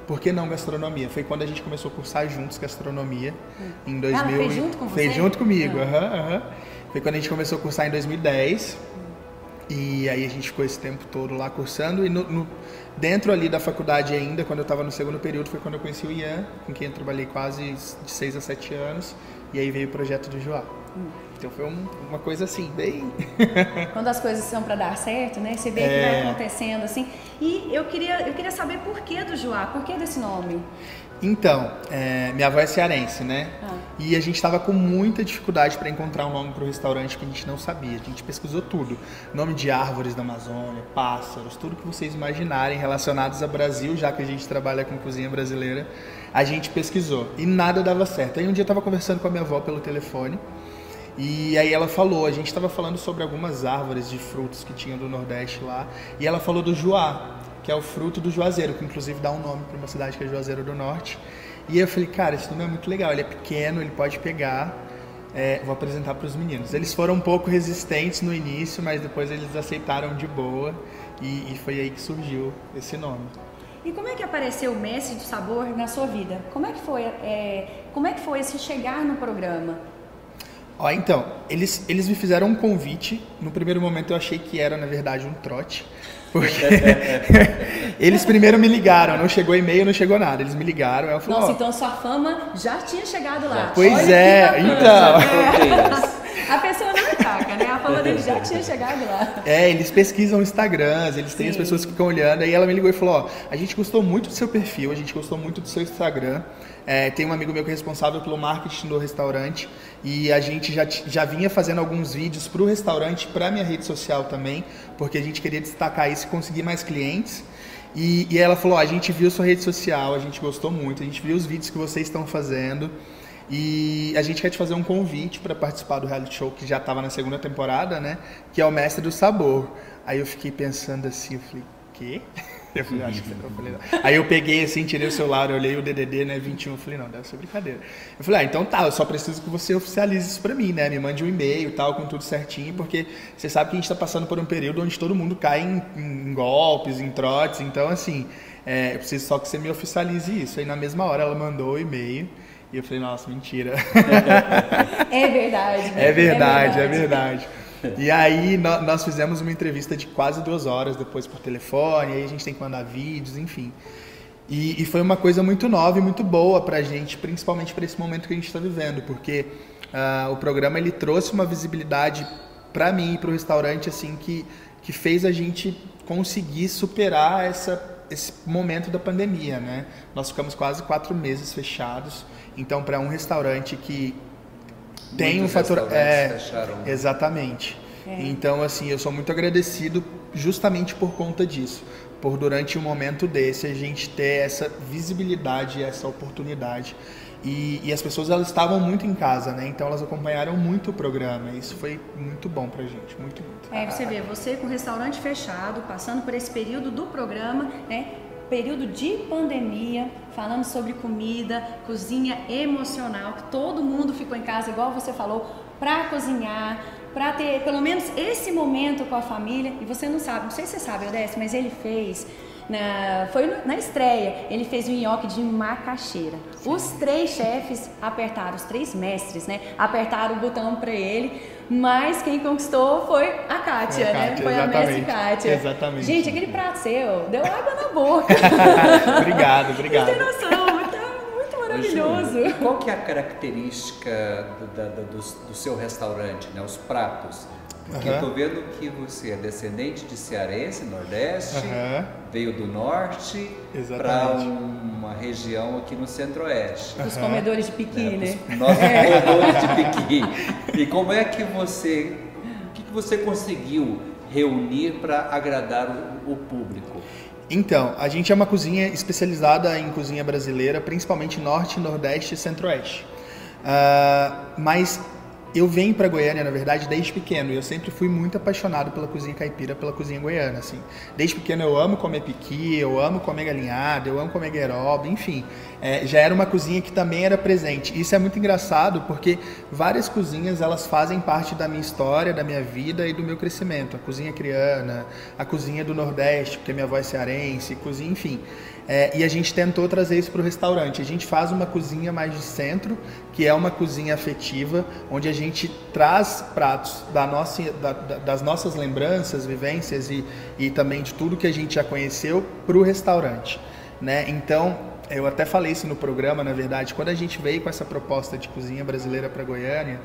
por que não gastronomia? Foi quando a gente começou a cursar juntos gastronomia, em 2000. Ela fez junto com você? Fez junto comigo, Foi quando a gente começou a cursar em 2010. E aí a gente ficou esse tempo todo lá cursando e dentro ali da faculdade ainda, quando eu estava no 2º período, foi quando eu conheci o Ian, com quem eu trabalhei quase de 6 a 7 anos, e aí veio o projeto do Joá. Então foi uma coisa assim, bem... Quando as coisas são para dar certo, né? Você vê que vai acontecendo assim. E eu queria saber por que do Joá, por que desse nome? Então, minha avó é cearense, né? E a gente estava com muita dificuldade para encontrar um nome para o restaurante que a gente não sabia. A gente pesquisou tudo. Nome de árvores da Amazônia, pássaros, tudo que vocês imaginarem relacionados ao Brasil, já que a gente trabalha com cozinha brasileira, a gente pesquisou. E nada dava certo. Aí um dia eu estava conversando com a minha avó pelo telefone e aí ela falou, a gente estava falando sobre algumas árvores de frutos que tinham do Nordeste lá, e ela falou do Joá, que é o fruto do juazeiro, que inclusive dá um nome para uma cidade que é Juazeiro do Norte. E eu falei, cara, esse nome é muito legal, ele é pequeno, ele pode pegar, vou apresentar para os meninos. Eles foram um pouco resistentes no início, mas depois eles aceitaram de boa e foi aí que surgiu esse nome. E como é que apareceu o Mestre do Sabor na sua vida? Como é que foi esse chegar no programa? Então, eles me fizeram um convite. No primeiro momento eu achei que era, na verdade, um trote. Porque eles primeiro me ligaram, não chegou e-mail, não chegou nada. Eles me ligaram, eu falei, nossa, então sua fama já tinha chegado lá. Pois então. A pessoa não ataca, né? A falando, ele já tinha chegado lá. Eles pesquisam Instagrams, eles têm Sim. as pessoas que ficam olhando. Aí ela me ligou e falou, a gente gostou muito do seu perfil, a gente gostou muito do seu Instagram. Tem um amigo meu que é responsável pelo marketing do restaurante e a gente já vinha fazendo alguns vídeos para o restaurante, para minha rede social também, porque a gente queria destacar isso e conseguir mais clientes. E ela falou, a gente viu sua rede social, a gente gostou muito, a gente viu os vídeos que vocês estão fazendo e a gente quer te fazer um convite para participar do reality show que já estava na segunda temporada, né? Que é o Mestre do Sabor. Aí eu fiquei pensando assim, eu falei, quê? Eu falei, acho que você não. Falei, não. Aí eu peguei assim, tirei o celular, olhei o DDD, né, 21, eu falei, não, deve ser brincadeira. Eu falei, então tá, eu só preciso que você oficialize isso pra mim, né, me mande um e-mail e tal, com tudo certinho, porque você sabe que a gente tá passando por um período onde todo mundo cai em golpes, em trotes, então assim, eu preciso só que você me oficialize isso. Aí na mesma hora ela mandou o e-mail e eu falei, nossa, mentira. É verdade. Né? É verdade. E aí nós fizemos uma entrevista de quase 2 horas depois por telefone, aí a gente tem que mandar vídeos, enfim. E foi uma coisa muito nova e muito boa pra gente, principalmente para esse momento que a gente está vivendo, porque o programa ele trouxe uma visibilidade para mim e para o restaurante assim que fez a gente conseguir superar esse momento da pandemia, né? Nós ficamos quase 4 meses fechados, então para um restaurante que tem um fator. Exatamente. Então, assim, eu sou muito agradecido justamente por conta disso. Por durante um momento desse a gente ter essa visibilidade, essa oportunidade. E as pessoas elas estavam muito em casa, né? Então elas acompanharam muito o programa. E isso foi muito bom pra gente, muito. Você vê, você com o restaurante fechado, passando por esse período do programa, né? Período de pandemia, falando sobre comida, cozinha emocional, que todo mundo ficou em casa, igual você falou, para cozinhar, para ter pelo menos esse momento com a família. E você não sabe, não sei se você sabe, Odécio, mas ele fez, foi na estreia, ele fez um nhoque de macaxeira. Sim. Os 3 chefes apertaram, os 3 mestres, né? Apertaram o botão para ele, mas quem conquistou foi a Kátia, né? Foi a mestre Kátia. Exatamente. Gente, aquele prato seu deu água na boca. Obrigado. Não tem noção, muito maravilhoso. E qual que é a característica do seu restaurante, né? Os pratos? Porque eu tô vendo que você é descendente de cearense, Nordeste, veio do Norte para uma região aqui no Centro-Oeste. Dos comedores de piqui, né? Nossos comedores de piqui. E como é que você, o que você conseguiu reunir para agradar o público? Então, a gente é uma cozinha especializada em cozinha brasileira, principalmente Norte, Nordeste e Centro-Oeste. Mas eu venho para Goiânia, na verdade, desde pequeno. E eu sempre fui muito apaixonado pela cozinha caipira, pela cozinha goiana, assim. Desde pequeno eu amo comer piqui, eu amo comer galinhada, eu amo comer gueroba, enfim. Já era uma cozinha que também era presente. Isso é muito engraçado porque várias cozinhas, elas fazem parte da minha história, da minha vida e do meu crescimento. A cozinha criana, a cozinha do Nordeste, porque minha avó é cearense, cozinha, enfim. E a gente tentou trazer isso para o restaurante. A gente faz uma cozinha mais de centro, que é uma cozinha afetiva, onde a gente traz pratos das nossas lembranças, vivências e também de tudo que a gente já conheceu para o restaurante, né? Então, eu até falei isso no programa, na verdade, quando a gente veio com essa proposta de cozinha brasileira para Goiânia,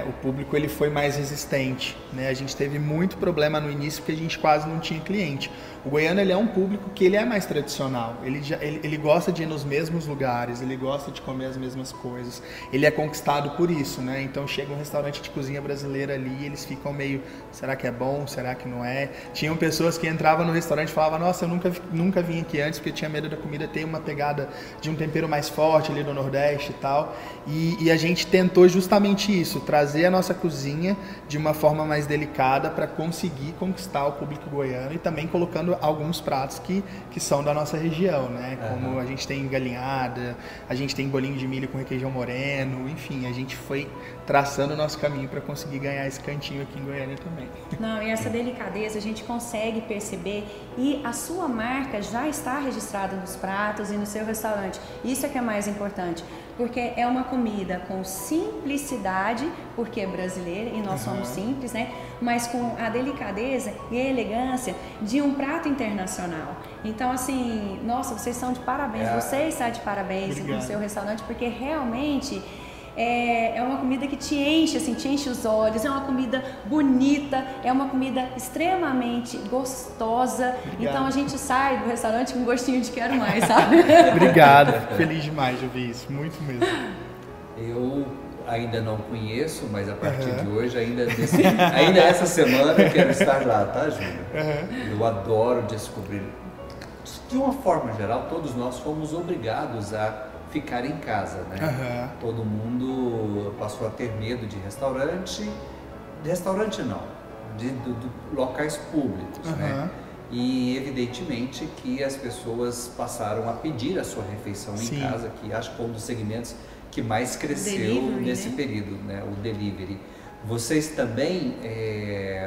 o público ele foi mais resistente, né? A gente teve muito problema no início porque a gente quase não tinha cliente. O goiano ele é um público que ele é mais tradicional, ele gosta de ir nos mesmos lugares, ele gosta de comer as mesmas coisas, ele é conquistado por isso, né? Então chega um restaurante de cozinha brasileira ali e eles ficam meio, será que é bom, será que não é? Tinham pessoas que entravam no restaurante e falavam, nossa, eu nunca vim aqui antes porque tinha medo da comida ter uma pegada de um tempero mais forte ali do Nordeste e tal, e a gente tentou justamente isso, trazer a nossa cozinha de uma forma mais delicada para conseguir conquistar o público goiano e também colocando alguns pratos que são da nossa região, né? Como a gente tem galinhada, a gente tem bolinho de milho com requeijão moreno, enfim, a gente foi traçando o nosso caminho para conseguir ganhar esse cantinho aqui em Goiânia também. Não, e essa delicadeza a gente consegue perceber e a sua marca já está registrada nos pratos e no seu restaurante. Isso é que é mais importante, porque é uma comida com simplicidade, porque é brasileira e nós somos simples, né? Mas com a delicadeza e a elegância de um prato internacional. Então, assim, nossa, vocês estão de parabéns, você está de parabéns no seu restaurante, porque realmente é uma comida comida que te enche, assim, te enche os olhos, é uma comida bonita, é uma comida extremamente gostosa. Obrigado. Então a gente sai do restaurante com gostinho de quero mais, sabe? Obrigado, fico feliz demais de ouvir isso, muito mesmo. Eu ainda não conheço, mas a partir de hoje, ainda essa semana, eu quero estar lá, tá, Júlia? Eu adoro descobrir. De uma forma geral, todos nós fomos obrigados a ficar em casa, né? Todo mundo passou a ter medo de restaurante não, de locais públicos, né? E evidentemente que as pessoas passaram a pedir a sua refeição em casa, que acho que foi um dos segmentos que mais cresceu delivery, nesse período, né? O delivery. Vocês também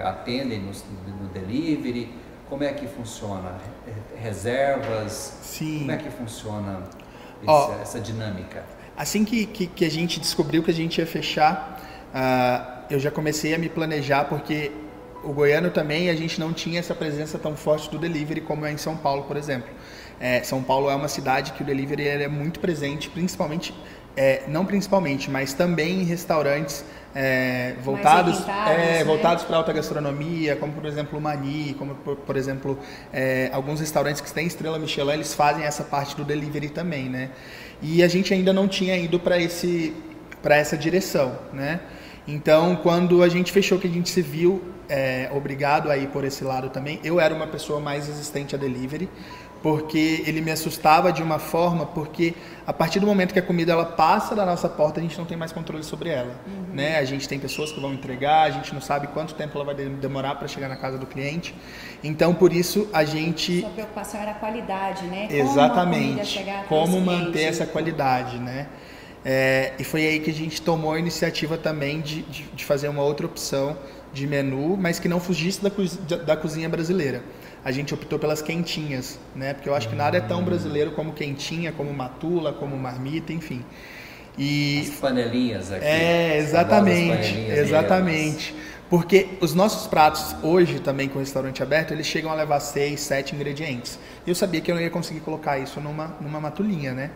atendem no delivery? Como é que funciona? Reservas? Sim. Como é que funciona essa dinâmica? Assim que a gente descobriu que a gente ia fechar, eu já comecei a me planejar, porque o goiano também, a gente não tinha essa presença tão forte do delivery como é em São Paulo, por exemplo. São Paulo é uma cidade que o delivery é muito presente, principalmente, não principalmente, mas também em restaurantes voltados para alta gastronomia, como por exemplo o Mani, como por exemplo alguns restaurantes que têm estrela Michelin, eles fazem essa parte do delivery também, né? E a gente ainda não tinha ido para essa direção, né? Então, quando a gente fechou, que a gente se viu obrigado a ir por esse lado também, eu era uma pessoa mais resistente a delivery, porque ele me assustava de uma forma, porque a partir do momento que a comida ela passa da nossa porta, a gente não tem mais controle sobre ela, né? A gente tem pessoas que vão entregar, a gente não sabe quanto tempo ela vai demorar para chegar na casa do cliente. Então, por isso, a gente... Sua preocupação era a qualidade, né? Exatamente. Como manter essa qualidade, né? E foi aí que a gente tomou a iniciativa também de fazer uma outra opção de menu, mas que não fugisse da cozinha brasileira. A gente optou pelas quentinhas, né? Porque eu acho que nada é tão brasileiro como quentinha, como matula, como marmita, enfim. E as panelinhas aqui. Exatamente. Porque os nossos pratos hoje também com o restaurante aberto, eles chegam a levar 6, 7 ingredientes. E eu sabia que eu não ia conseguir colocar isso numa matulinha, né?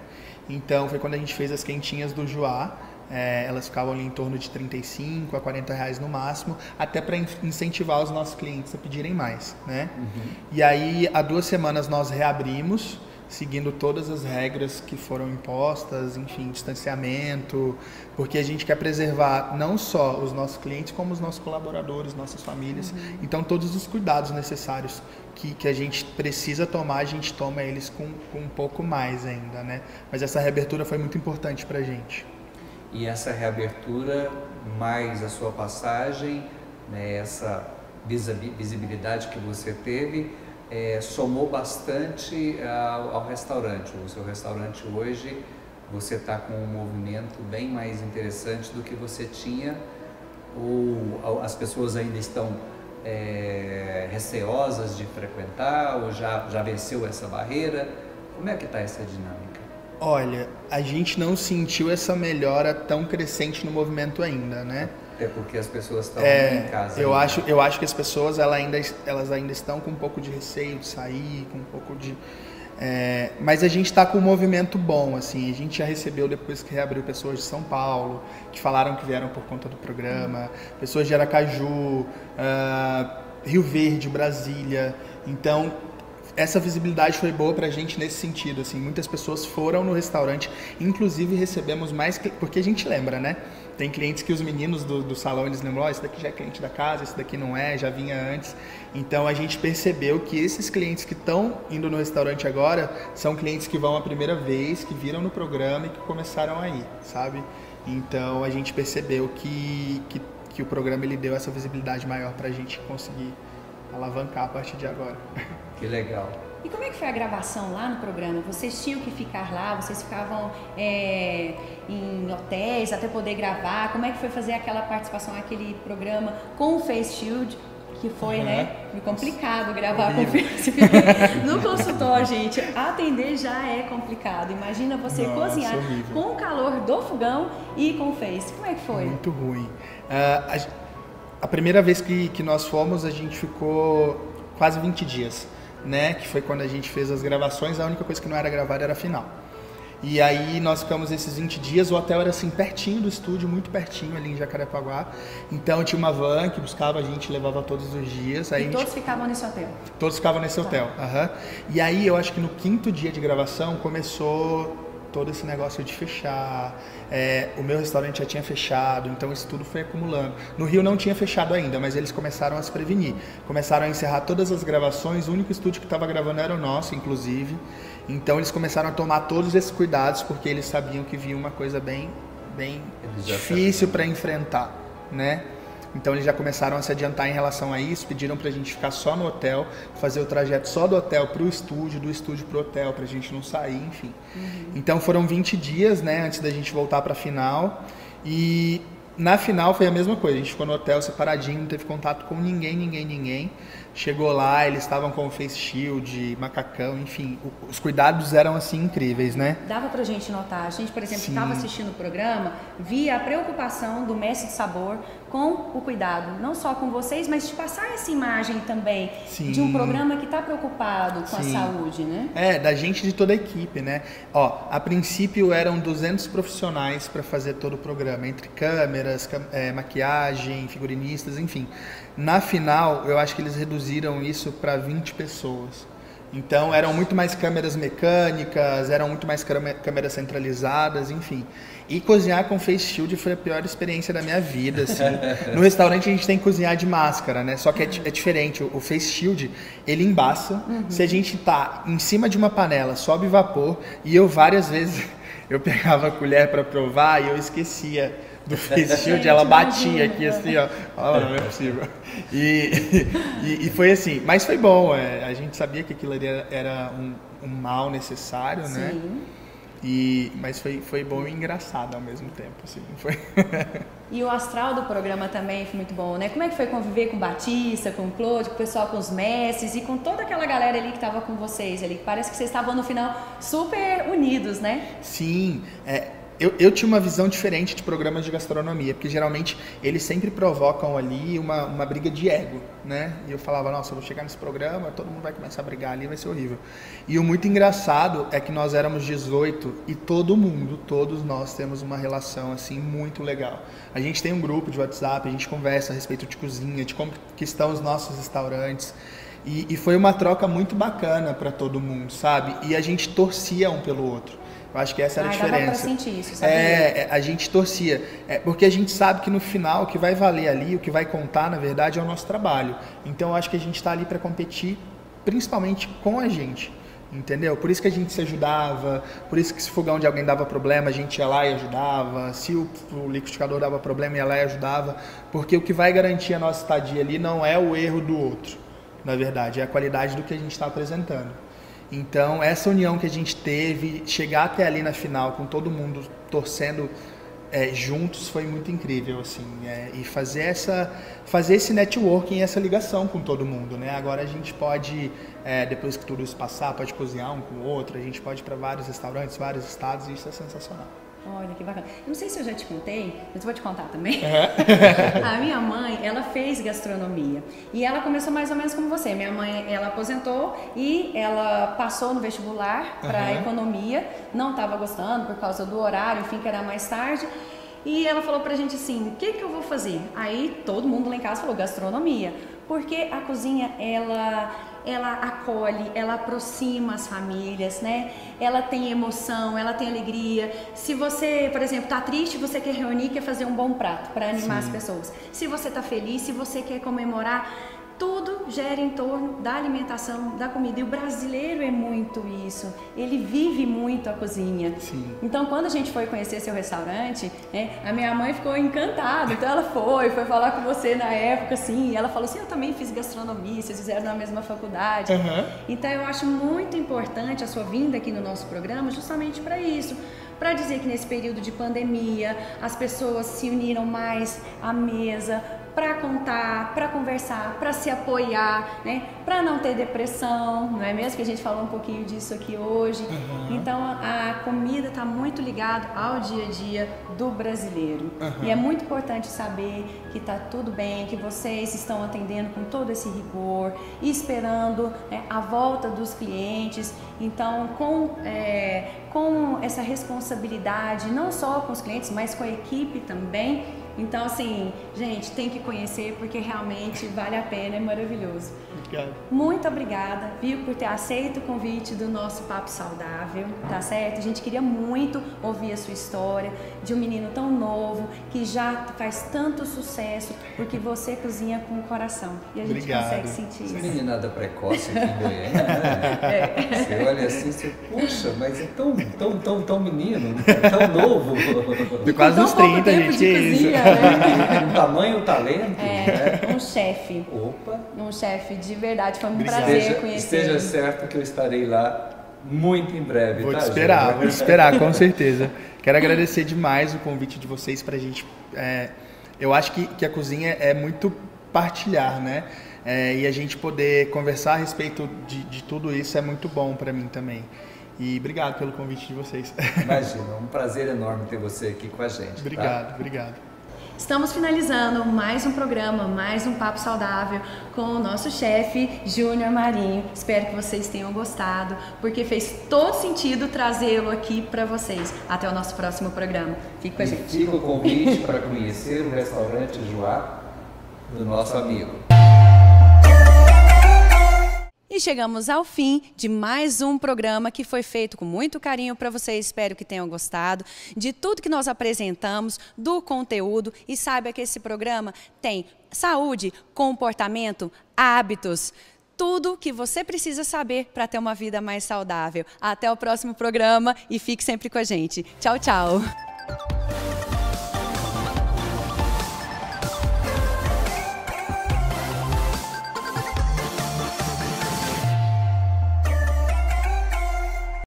Então foi quando a gente fez as quentinhas do Joá. Elas ficavam ali em torno de R$35 a R$40 no máximo, até para incentivar os nossos clientes a pedirem mais, né? E aí, há 2 semanas nós reabrimos, seguindo todas as regras que foram impostas, enfim, distanciamento, porque a gente quer preservar não só os nossos clientes, como os nossos colaboradores, nossas famílias. Então, todos os cuidados necessários que a gente precisa tomar, a gente toma eles com um pouco mais ainda, né? Mas essa reabertura foi muito importante para a gente. E essa reabertura, mais a sua passagem, né, essa visibilidade que você teve, somou bastante ao restaurante. O seu restaurante hoje, você está com um movimento bem mais interessante do que você tinha, ou as pessoas ainda estão receosas de frequentar, ou já venceu essa barreira? Como é que está essa dinâmica? Olha, a gente não sentiu essa melhora tão crescente no movimento ainda, né? É porque as pessoas estão em casa. Eu acho que as pessoas elas ainda estão com um pouco de receio de sair, com um pouco de... mas a gente está com um movimento bom, assim. A gente já recebeu, depois que reabriu, pessoas de São Paulo, que falaram que vieram por conta do programa, pessoas de Aracaju, Rio Verde, Brasília. Então, essa visibilidade foi boa pra gente nesse sentido, assim. Muitas pessoas foram no restaurante, inclusive recebemos mais... Porque a gente lembra, né? Tem clientes que os meninos do salão, eles lembram, esse daqui já é cliente da casa, esse daqui não é, já vinha antes. Então, a gente percebeu que esses clientes que estão indo no restaurante agora são clientes que vão a primeira vez, que viram no programa e que começaram a ir, sabe? Então, a gente percebeu que o programa ele deu essa visibilidade maior pra gente conseguir alavancar a partir de agora. Que legal. E como é que foi a gravação lá no programa? Vocês tinham que ficar lá? Vocês ficavam em hotéis até poder gravar? Como é que foi fazer aquela participação naquele programa com o Face Shield? Que foi, né, complicado gravar com o Face. No consultório, gente, atender já é complicado. Imagina você cozinhar com o calor do fogão e com o Face. Como é que foi? Muito ruim. A primeira vez que nós fomos, a gente ficou quase 20 dias, né? Que foi quando a gente fez as gravações, a única coisa que não era gravada era a final. E aí nós ficamos esses 20 dias, o hotel era assim pertinho do estúdio, muito pertinho ali em Jacarepaguá. Então tinha uma van que buscava a gente, levava todos os dias. Aí e todos ficavam nesse hotel? Todos ficavam nesse hotel, E aí eu acho que no 5º dia de gravação começou todo esse negócio de fechar, o meu restaurante já tinha fechado, então isso tudo foi acumulando. No Rio não tinha fechado ainda, mas eles começaram a se prevenir, começaram a encerrar todas as gravações, o único estúdio que estava gravando era o nosso, inclusive, então eles começaram a tomar todos esses cuidados, porque eles sabiam que vinha uma coisa bem difícil para enfrentar, né? Então eles já começaram a se adiantar em relação a isso, pediram pra gente ficar só no hotel, fazer o trajeto só do hotel pro estúdio, do estúdio pro hotel, pra gente não sair, enfim. Então foram 20 dias, né, antes da gente voltar pra final, e na final foi a mesma coisa, a gente ficou no hotel separadinho, não teve contato com ninguém. Chegou lá, eles estavam com o face shield, macacão, enfim, os cuidados eram assim incríveis, né? Dava pra gente notar, a gente, por exemplo, estava assistindo o programa, via a preocupação do mestre de sabor com o cuidado, não só com vocês, mas de passar essa imagem também de um programa que está preocupado com a saúde, né? Da gente, de toda a equipe, né? A princípio eram 200 profissionais para fazer todo o programa, entre câmeras, maquiagem, figurinistas, enfim. Na final, eu acho que eles reduziram isso para 20 pessoas. Então, eram muito mais câmeras mecânicas, eram muito mais câmeras centralizadas, enfim. E cozinhar com face shield foi a pior experiência da minha vida, assim. No restaurante, a gente tem que cozinhar de máscara, né? Só que é diferente. O face shield, ele embaça. Se a gente tá em cima de uma panela, sobe vapor. E eu, várias vezes, eu pegava a colher para provar e eu esquecia do face shield, ela batia aqui assim, ó, não é possível. E foi assim, mas foi bom, a gente sabia que aquilo ali era um mal necessário, né? Mas foi bom e engraçado ao mesmo tempo, assim, foi. E o astral do programa também foi muito bom, né? Como é que foi conviver com o Batista, com o Claude, com o pessoal, com os mestres e com toda aquela galera ali que estava com vocês ali, que parece que vocês estavam no final super unidos, né? Sim, Eu tinha uma visão diferente de programas de gastronomia, porque geralmente eles sempre provocam ali uma briga de ego, né? E eu falava, nossa, eu vou chegar nesse programa, todo mundo vai começar a brigar ali, vai ser horrível. E o muito engraçado é que nós éramos 18 e todos nós temos uma relação assim muito legal. A gente tem um grupo de WhatsApp, a gente conversa a respeito de cozinha, de como que estão os nossos restaurantes. E foi uma troca muito bacana para todo mundo, sabe? E a gente torcia um pelo outro. Eu acho que essa era a diferença. Dava pra sentir isso, sabia? A gente torcia. Porque a gente sabe que no final o que vai valer ali, o que vai contar, na verdade, é o nosso trabalho. Então eu acho que a gente está ali para competir, principalmente com a gente. Entendeu? Por isso que a gente se ajudava, por isso que se o fogão de alguém dava problema, a gente ia lá e ajudava, se o liquidificador dava problema, ia lá e ajudava, porque o que vai garantir a nossa estadia ali não é o erro do outro, na verdade, é a qualidade do que a gente está apresentando. Então, essa união que a gente teve, chegar até ali na final com todo mundo torcendo juntos foi muito incrível, assim, e fazer esse networking, essa ligação com todo mundo, né? Agora a gente pode, depois que tudo isso passar, pode cozinhar um com o outro, a gente pode ir para vários restaurantes, vários estados, e isso é sensacional. Olha, que bacana. Eu não sei se eu já te contei, mas eu vou te contar também. A minha mãe, ela fez gastronomia. E ela começou mais ou menos como você. Minha mãe, ela aposentou e ela passou no vestibular para economia. Não estava gostando por causa do horário, enfim, que era mais tarde. E ela falou pra gente assim, o que eu vou fazer? Aí todo mundo lá em casa falou gastronomia. Porque a cozinha, ela acolhe, ela aproxima as famílias, né? Ela tem emoção, ela tem alegria. Se você, por exemplo, tá triste, você quer reunir, quer fazer um bom prato para animar as pessoas. Se você tá feliz, se você quer comemorar, tudo gira em torno da alimentação, da comida. E o brasileiro é muito isso. Ele vive muito a cozinha. Sim. Então, quando a gente foi conhecer seu restaurante, a minha mãe ficou encantada. Então, ela foi falar com você na época, assim. E ela falou assim, eu também fiz gastronomia, vocês fizeram na mesma faculdade. Então, eu acho muito importante a sua vinda aqui no nosso programa justamente para isso. Para dizer que nesse período de pandemia, as pessoas se uniram mais à mesa, para contar, para conversar, para se apoiar, né? Para não ter depressão, não é mesmo? Que a gente falou um pouquinho disso aqui hoje. Então a comida está muito ligada ao dia a dia do brasileiro. E é muito importante saber que está tudo bem, que vocês estão atendendo com todo esse rigor, esperando, né, a volta dos clientes. Então com essa responsabilidade, não só com os clientes, mas com a equipe também. Então, assim, gente, tem que conhecer porque realmente vale a pena, é maravilhoso. Obrigado. Muito obrigada, viu, por ter aceito o convite do nosso Papo Saudável, tá certo? A gente queria muito ouvir a sua história de um menino tão novo que já faz tanto sucesso porque você cozinha com o coração. E a gente consegue sentir isso. Meninada precoce aqui em Goiânia, né? Você olha assim, você, puxa, mas é tão menino, tão novo. De quase uns 30, gente, que é isso. Um tamanho, um talento. Né? Um chefe. Opa! Um chefe de verdade, foi um prazer conhecer. Esteja certo que eu estarei lá muito em breve. Vou te esperar, com certeza. Quero agradecer demais o convite de vocês pra gente. Eu acho que a cozinha é muito partilhar, né? E a gente poder conversar a respeito de tudo isso é muito bom pra mim também. E obrigado pelo convite de vocês. Imagina, é um prazer enorme ter você aqui com a gente. Obrigado, tá? Obrigado. Estamos finalizando mais um programa, mais um Papo Saudável com o nosso chefe Júnior Marinho. Espero que vocês tenham gostado, porque fez todo sentido trazê-lo aqui para vocês. Até o nosso próximo programa. Fique com a gente. Fica o convite para conhecer o restaurante Joá do nosso amigo. E chegamos ao fim de mais um programa que foi feito com muito carinho para vocês. Espero que tenham gostado de tudo que nós apresentamos, do conteúdo. E saiba que esse programa tem saúde, comportamento, hábitos, tudo que você precisa saber para ter uma vida mais saudável. Até o próximo programa e fique sempre com a gente. Tchau, tchau!